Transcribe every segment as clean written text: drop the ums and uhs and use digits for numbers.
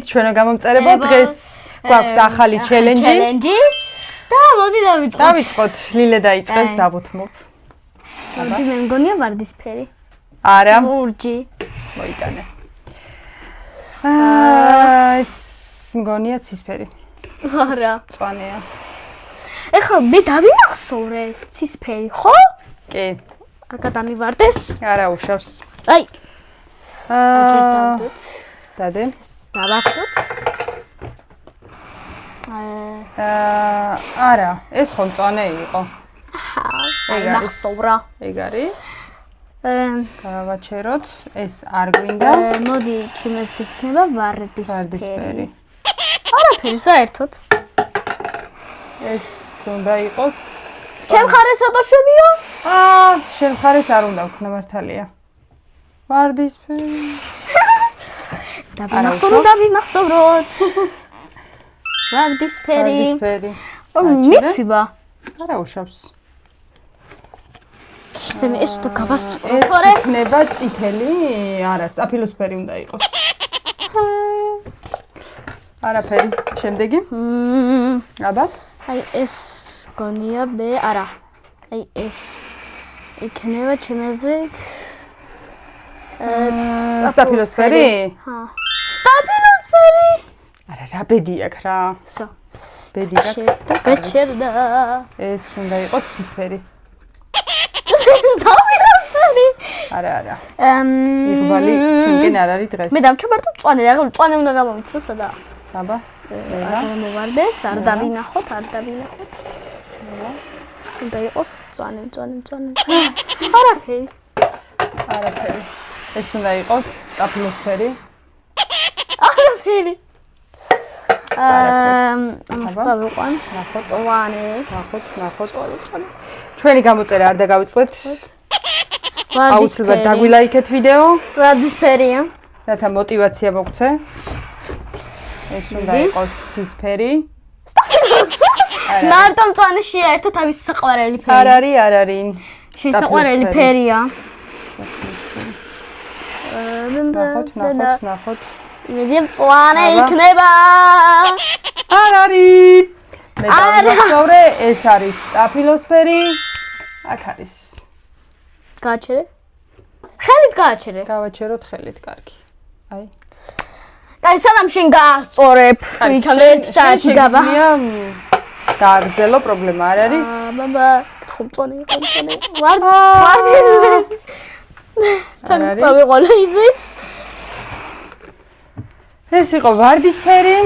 ჩვენო გამომწერებო დღეს გვაქვს ახალი ჩელენჯი და მოდი დავიწყოთ. დავიწყოთ ლილე დაიწყებს დავუთმობ. მოდი მე მგონია ვარდისფერი. არა. ლურჯი. მოიტანე. ეს მგონია ცისფერი. არა. მწვანეა. ეხლა მე დავიმახსოვრე ცისფერი, ხო? კი. არ გადამივარდეს. არა უშავს. აი. აგერდავდეთ. დადე. დავახტოთ. არა, ეს ხო მწვანე იყო. აი მახსოვრა. ეგ არის. გავაჩეროთ, ეს არ გვინდა. მოდი ჩემს დისქნება ვარდისფერი. არაფერი საერთოდ. ეს უნდა იყოს. ჩემ ხარეს რატო შვებიო? შენ ხარეს არ უნდა ვქნა მართალია. ვარდისფერი. დავიმახსოვროთ. ვარდისფერი. ვარდისფერი. მიცვიბა. არა უშავს. მე ეს თუ გავასწორო. ეს იქნება წითელი, არა, სტაფილოსფერი უნდა იყოს. არაფერი. შემდეგი? აბა. აი ეს გონია მე, არა. აი ეს იქნება ჩემზეც. სტაფილოსფერი? ჰა. სტაფილოსფერი. არა, რა ბედი აქვს რა. სო. ბედი აქვს. გაჩერდა. ეს უნდა იყოს ცისფერი. სტაფილოსფერი. არა. იღბალი ჩემკენ არ არის დღეს. მე დავჩვენებთ მწვანე, რა მწვანე უნდა გამოვიცნო სადა. აბა. არ მოვარდეს, არ დავინახოთ. უნდა იყოს მწვანე. არაფერი. ეს უნდა იყოს სტაფილოსფერი. არაფერი. ამას წავიყვან. ნახოთ. ჩვენი გამოწერა არ დაგავიწყდეთ. აუცილებლად დაგვილაიქეთ ვიდეო. ვარდისფერია. რათა мотиваცია მოგცე. ეს უნდა იყოს ცისფერი. მარტო მწვანეშია ერთად თავის საყვარელი ფერი. არ არის. შენ საყვარელი ფერია. ნახოთ. მე მწვანე იქნება. არ არის. მე დავიმახსოვრე, ეს არის სტაფილოსფერი. აქ არის. გააჩერე? ხელით გააჩერე. გავაჩეროთ ხელით, კარგი. აი. კაი, სანამ შენ გაასწორებ, იქამდე 1 საათი გავა. გააგრძელო, პრობლემა არ არის. ბაბა, გითხო მწვანე იყო. ვარდისფერი. თან წავიყოლე ისიც. ეს იყო ვარდისფერი.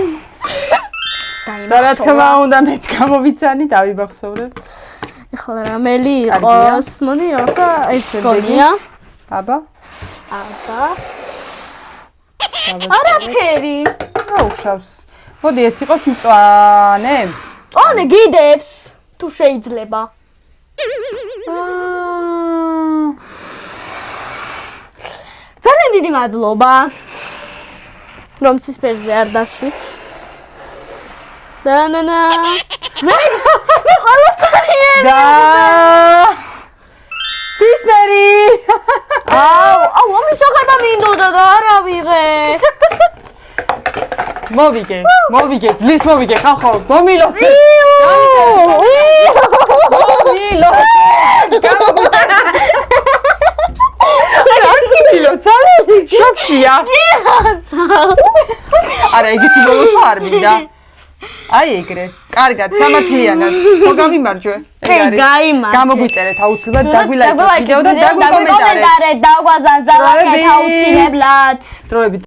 და რა თქმა უნდა მეც გამოვიცანი, დავიმახსოვრე. ეხლა რამელი იყოს? მოდი რაღაცა ეს გონია. აბა. არაფერი. რა უშავს. მოდი ეს იყოს მწვანე. მწვანე გიდებს თუ შეიძლება. ძალიან დიდი მადლობა. რომ ცისფერზე არ დასვით. და მე ყოველწლიერი და ცისფერი. აუ, ამისაღება მინდოდა და არ ავიღე. მოვიგე, ძლის მოვიგე, ხახო, მომილოცე. გამილოცე. შოქშია. არა, ეგეთი მოლოცვა არ მინდა. აი ეგრე. კარგად, სამართლიანად. ხო გავიმარჯვე. ეგ არის. გამოგვიწერეთ აუცილებლად, დაგვილაიქეთ ვიდეო და დაგვიკომენტარეთ. დაგვაზანზალეთ აუცილებლად. დროებით